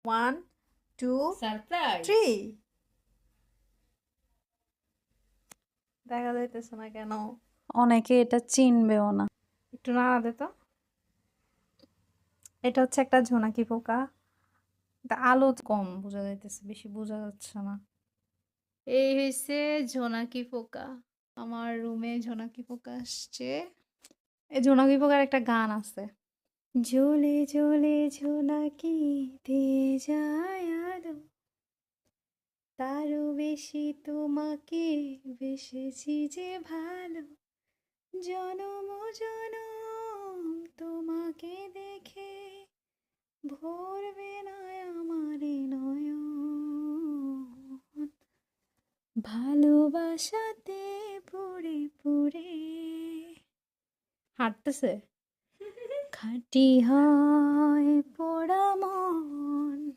One two surprise. Three. দেখা যাইতেছে না কেন? অনেকে এটা চিনবেও না। একটু নাড়া দে তো। এটা হচ্ছে একটা জোনাকি পোকা। এটা আলো কম বোঝা যাইতেছে, বেশি বোঝা যাচ্ছে না। এই হয়েছে জোনাকি পোকা। আমার রুমে জোনাকি পোকা আসছে। এই জোনাকি পোকার একটা গান আছে, জ্বলে জ্বলে জোনাকি দিয়ে যায় আলো, তারও বেশি তোমাকে বেসেছি যে ভালো, জনম জনম তোমাকে দেখে ভরবে না আমার নয়ন, ভালোবাসাতে পুড়ে পুড়ে। হাঁটতেছে, খাঁটি হয়